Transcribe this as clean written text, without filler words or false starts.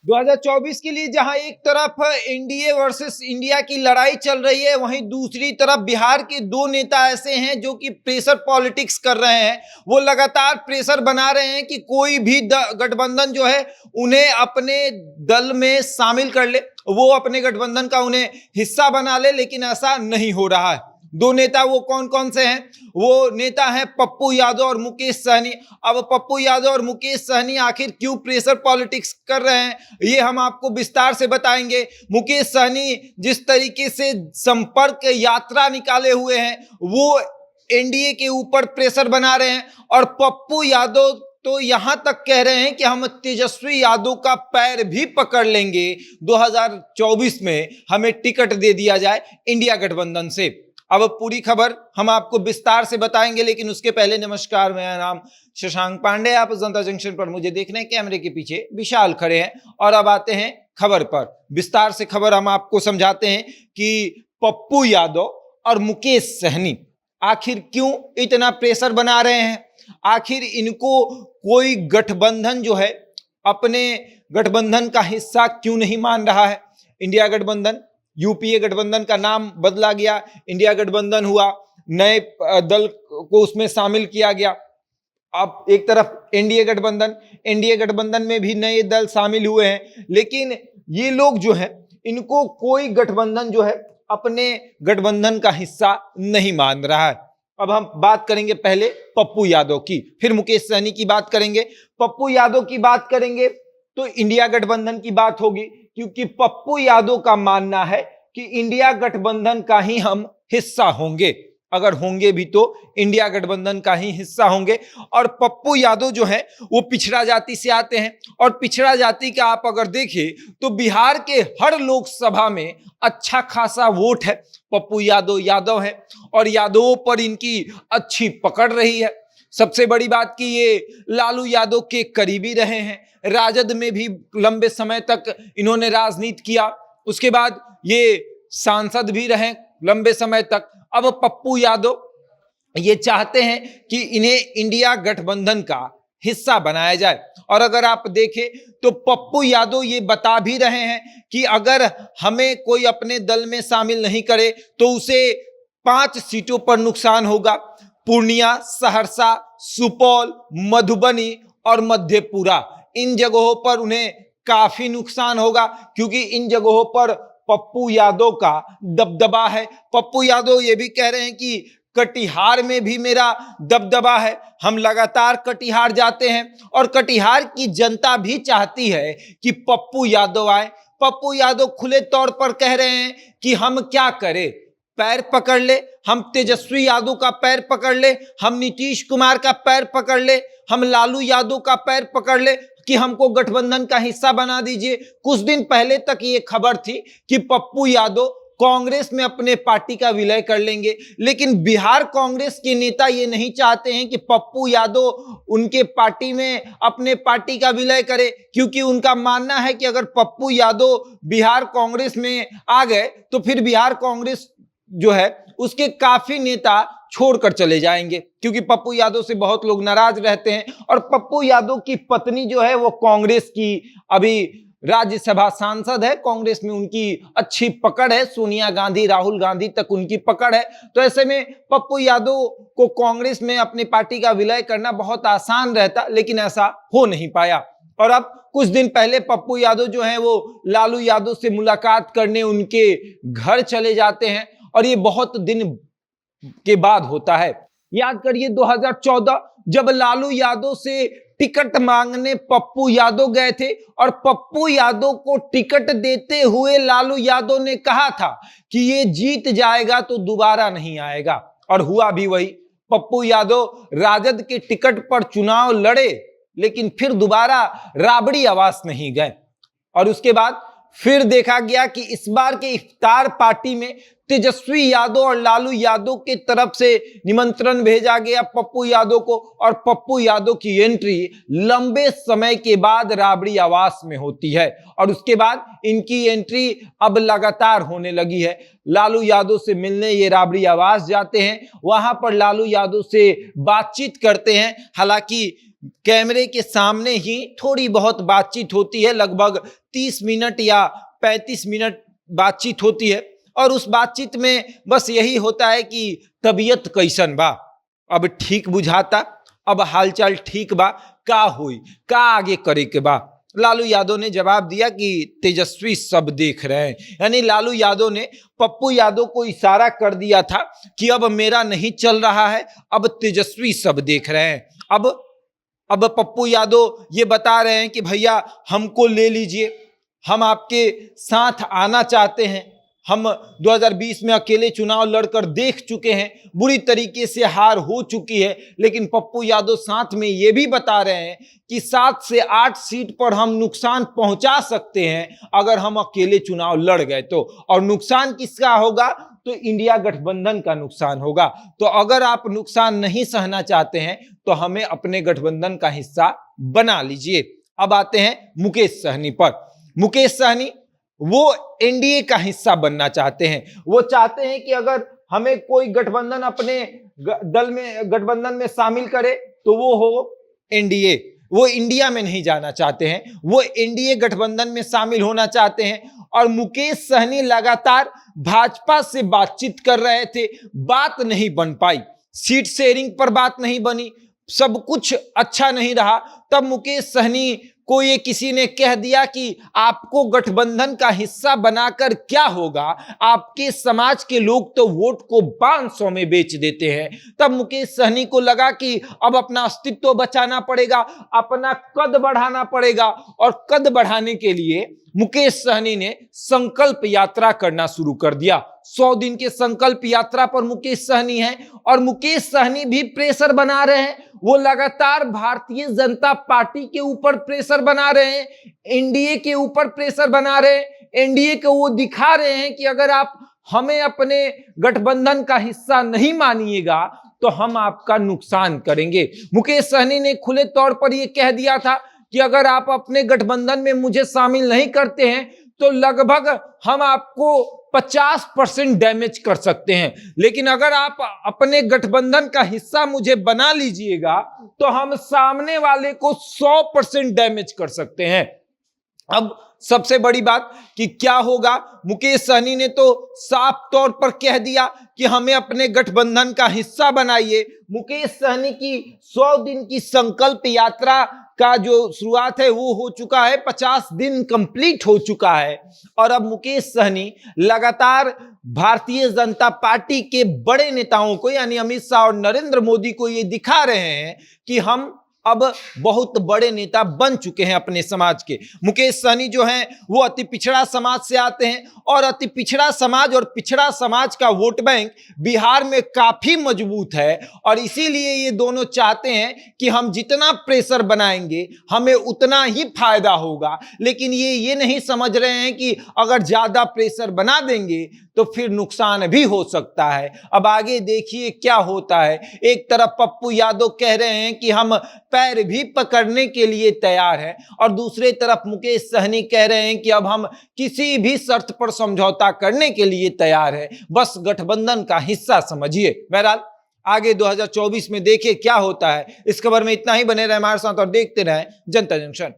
2024 के लिए जहां एक तरफ एनडीए वर्सेस इंडिया की लड़ाई चल रही है, वहीं दूसरी तरफ बिहार के दो नेता ऐसे हैं जो कि प्रेशर पॉलिटिक्स कर रहे हैं। वो लगातार प्रेशर बना रहे हैं कि कोई भी गठबंधन जो है उन्हें अपने दल में शामिल कर ले, वो अपने गठबंधन का उन्हें हिस्सा बना ले, लेकिन ऐसा नहीं हो रहा है। दो नेता वो कौन कौन से हैं? वो नेता हैं पप्पू यादव और मुकेश सहनी। अब पप्पू यादव और मुकेश सहनी आखिर क्यों प्रेशर पॉलिटिक्स कर रहे हैं, ये हम आपको विस्तार से बताएंगे। मुकेश सहनी जिस तरीके से संपर्क यात्रा निकाले हुए हैं, वो एनडीए के ऊपर प्रेशर बना रहे हैं, और पप्पू यादव तो यहां तक कह रहे हैं कि हम तेजस्वी यादव का पैर भी पकड़ लेंगे 2024 में, हमें टिकट दे दिया जाए इंडिया गठबंधन से। अब पूरी खबर हम आपको विस्तार से बताएंगे, लेकिन उसके पहले नमस्कार, मेरा नाम शशांक पांडे, आप जनता जंक्शन पर मुझे देख रहे हैं, कैमरे के पीछे विशाल खड़े हैं। और अब आते हैं खबर पर, विस्तार से खबर हम आपको समझाते हैं कि पप्पू यादव और मुकेश सहनी आखिर क्यों इतना प्रेशर बना रहे हैं। आखिर इनको कोई गठबंधन जो है अपने गठबंधन का हिस्सा क्यों नहीं मान रहा है। इंडिया गठबंधन, यूपीए गठबंधन का नाम बदला गया, इंडिया गठबंधन हुआ, नए दल को उसमें शामिल किया गया। अब एक तरफ एनडीए गठबंधन, एनडीए गठबंधन में भी नए दल शामिल हुए हैं, लेकिन ये लोग जो है इनको कोई गठबंधन जो है अपने गठबंधन का हिस्सा नहीं मान रहा है। अब हम बात करेंगे पहले पप्पू यादव की, फिर मुकेश सहनी की बात करेंगे। पप्पू यादव की बात करेंगे तो इंडिया गठबंधन की बात होगी, क्योंकि पप्पू यादव का मानना है कि इंडिया गठबंधन का ही हम हिस्सा होंगे, अगर होंगे भी तो इंडिया गठबंधन का ही हिस्सा होंगे। और पप्पू यादव जो है वो पिछड़ा जाति से आते हैं, और पिछड़ा जाति का आप अगर देखें तो बिहार के हर लोकसभा में अच्छा खासा वोट है। पप्पू यादव यादव है और यादवों पर इनकी अच्छी पकड़ रही है। सबसे बड़ी बात कि ये लालू यादव के करीबी रहे हैं, राजद में भी लंबे समय तक इन्होंने राजनीति किया, उसके बाद ये सांसद भी रहे लंबे समय तक। अब पप्पू यादव ये चाहते हैं कि इन्हें इंडिया गठबंधन का हिस्सा बनाया जाए। और अगर आप देखें तो पप्पू यादव ये बता भी रहे हैं कि अगर हमें कोई अपने दल में शामिल नहीं करे तो उसे 5 सीटों पर नुकसान होगा, पूर्णिया, सहरसा, सुपौल, मधुबनी और मधेपुरा। इन जगहों पर उन्हें काफी नुकसान होगा, क्योंकि इन जगहों पर पप्पू यादव का दबदबा है। पप्पू यादव ये भी कह रहे हैं कि कटिहार में भी मेरा दबदबा है, हम लगातार कटिहार जाते हैं, और कटिहार की जनता भी चाहती है कि पप्पू यादव आए। पप्पू यादव खुले तौर पर कह रहे हैं कि हम क्या करें, पैर पकड़ ले, हम तेजस्वी यादव का पैर पकड़ ले, हम नीतीश कुमार का पैर पकड़ ले, हम लालू यादव का पैर पकड़ ले कि हमको गठबंधन का हिस्सा बना दीजिए। कुछ दिन पहले तक ये खबर थी कि पप्पू यादव कांग्रेस में अपने पार्टी का विलय कर लेंगे, लेकिन बिहार कांग्रेस के नेता ये नहीं चाहते हैं कि पप्पू यादव उनके पार्टी में अपने पार्टी का विलय करे, क्योंकि उनका मानना है कि अगर पप्पू यादव बिहार कांग्रेस में आ गए तो फिर बिहार कांग्रेस जो है उसके काफी नेता छोड़कर चले जाएंगे, क्योंकि पप्पू यादव से बहुत लोग नाराज रहते हैं। और पप्पू यादव की पत्नी जो है वो कांग्रेस की अभी राज्यसभा सांसद है, कांग्रेस में उनकी अच्छी पकड़ है, सोनिया गांधी, राहुल गांधी तक उनकी पकड़ है। तो ऐसे में पप्पू यादव को कांग्रेस में अपनी पार्टी का विलय करना बहुत आसान रहता, लेकिन ऐसा हो नहीं पाया। और अब कुछ दिन पहले पप्पू यादव जो है वो लालू यादव से मुलाकात करने उनके घर चले जाते हैं, और ये बहुत दिन के बाद होता है। याद करिए 2014 जब लालू यादव से टिकट मांगने पप्पू यादव गए थे, और पप्पू यादव को टिकट देते हुए लालू यादव ने कहा था कि ये जीत जाएगा तो दोबारा नहीं आएगा, और हुआ भी वही। पप्पू यादव राजद के टिकट पर चुनाव लड़े, लेकिन फिर दोबारा राबड़ी आवास नहीं गए। और उसके बाद फिर देखा गया कि इस बार के इफ्तार पार्टी में तेजस्वी यादव और लालू यादव की तरफ से निमंत्रण भेजा गया पप्पू यादव को, और पप्पू यादव की एंट्री लंबे समय के बाद राबड़ी आवास में होती है। और उसके बाद इनकी एंट्री अब लगातार होने लगी है। लालू यादव से मिलने ये राबड़ी आवास जाते हैं, वहां पर लालू यादव से बातचीत करते हैं। हालांकि कैमरे के सामने ही थोड़ी बहुत बातचीत होती है, लगभग 30 मिनट या 35 मिनट बातचीत होती है और उस बातचीत में बस यही होता है कि तबीयत कैसन बा, अब ठीक बुझाता, अब हालचाल ठीक बा, का हुई, का आगे करे के बा। लालू यादव ने जवाब दिया कि तेजस्वी सब देख रहे हैं। यानी लालू यादव ने पप्पू यादव को इशारा कर दिया था कि अब मेरा नहीं चल रहा है, अब तेजस्वी सब देख रहे हैं। अब पप्पू यादव ये बता रहे हैं कि भैया हमको ले लीजिए, हम आपके साथ आना चाहते हैं, हम 2020 में अकेले चुनाव लड़कर देख चुके हैं, बुरी तरीके से हार हो चुकी है, लेकिन पप्पू यादव साथ में ये भी बता रहे हैं कि 7 से 8 सीट पर हम नुकसान पहुंचा सकते हैं अगर हम अकेले चुनाव लड़ गए तो। और नुकसान किसका होगा? तो इंडिया गठबंधन का नुकसान होगा। तो अगर आप नुकसान नहीं सहना चाहते हैं तो हमें अपने गठबंधन का हिस्सा बना लीजिए। अब आते हैं मुकेश सहनी पर। मुकेश सहनी वो एनडीए का हिस्सा बनना चाहते हैं। वो चाहते हैं कि अगर हमें कोई गठबंधन अपने दल में गठबंधन में शामिल करे तो वो हो एनडीए। वो इंडिया में नहीं जाना चाहते हैं, वो एनडीए गठबंधन में शामिल होना चाहते हैं। और मुकेश सहनी लगातार भाजपा से बातचीत कर रहे थे, बात नहीं बन पाई, सीट शेयरिंग पर बात नहीं बनी, सब कुछ अच्छा नहीं रहा। तब मुकेश सहनी को ये किसी ने कह दिया कि आपको गठबंधन का हिस्सा बनाकर क्या होगा, आपके समाज के लोग तो वोट को 500 में बेच देते हैं। तब मुकेश सहनी को लगा कि अब अपना अस्तित्व बचाना पड़ेगा, अपना कद बढ़ाना पड़ेगा। और कद बढ़ाने के लिए मुकेश सहनी ने संकल्प यात्रा करना शुरू कर दिया। 100 दिन के संकल्प यात्रा पर मुकेश सहनी है और मुकेश सहनी भी प्रेशर बना रहे हैं। वो लगातार भारतीय जनता पार्टी के ऊपर प्रेशर बना रहे हैं, एनडीए के ऊपर प्रेशर बना रहे हैं। एनडीए को वो दिखा रहे हैं कि अगर आप हमें अपने गठबंधन का हिस्सा नहीं मानिएगा तो हम आपका नुकसान करेंगे। मुकेश सहनी ने खुले तौर पर यह कह दिया था कि अगर आप अपने गठबंधन में मुझे शामिल नहीं करते हैं तो लगभग हम आपको 50% डैमेज कर सकते हैं, लेकिन अगर आप अपने गठबंधन का हिस्सा मुझे बना लीजिएगा तो हम सामने वाले को 100% डैमेज कर सकते हैं। अब सबसे बड़ी बात कि क्या होगा, मुकेश सहनी ने तो साफ तौर पर कह दिया कि हमें अपने गठबंधन का हिस्सा बनाइए। मुकेश सहनी की 100 दिन की संकल्प यात्रा का जो शुरुआत है वो हो चुका है, 50 दिन कंप्लीट हो चुका है। और अब मुकेश सहनी लगातार भारतीय जनता पार्टी के बड़े नेताओं को यानी अमित शाह और नरेंद्र मोदी को ये दिखा रहे हैं कि हम अब बहुत बड़े नेता बन चुके हैं अपने समाज के। मुकेश सहनी जो हैं वो अति पिछड़ा समाज से आते हैं और अति पिछड़ा समाज और पिछड़ा समाज का वोट बैंक बिहार में काफी मजबूत है। और इसीलिए ये दोनों चाहते हैं कि हम जितना प्रेशर बनाएंगे हमें उतना ही फायदा होगा, लेकिन ये नहीं समझ रहे हैं कि अगर ज्यादा प्रेशर बना देंगे तो फिर नुकसान भी हो सकता है। अब आगे देखिए क्या होता है। एक तरफ पप्पू यादव कह रहे हैं कि हम पैर भी पकड़ने के लिए तैयार हैं और दूसरे तरफ मुकेश सहनी कह रहे हैं कि अब हम किसी भी शर्त पर समझौता करने के लिए तैयार हैं, बस गठबंधन का हिस्सा समझिए। बहरहाल आगे 2024 में देखिए क्या होता है। इस खबर में इतना ही, बने रहे हमारे साथ और देखते रहें जनता जंक्शन।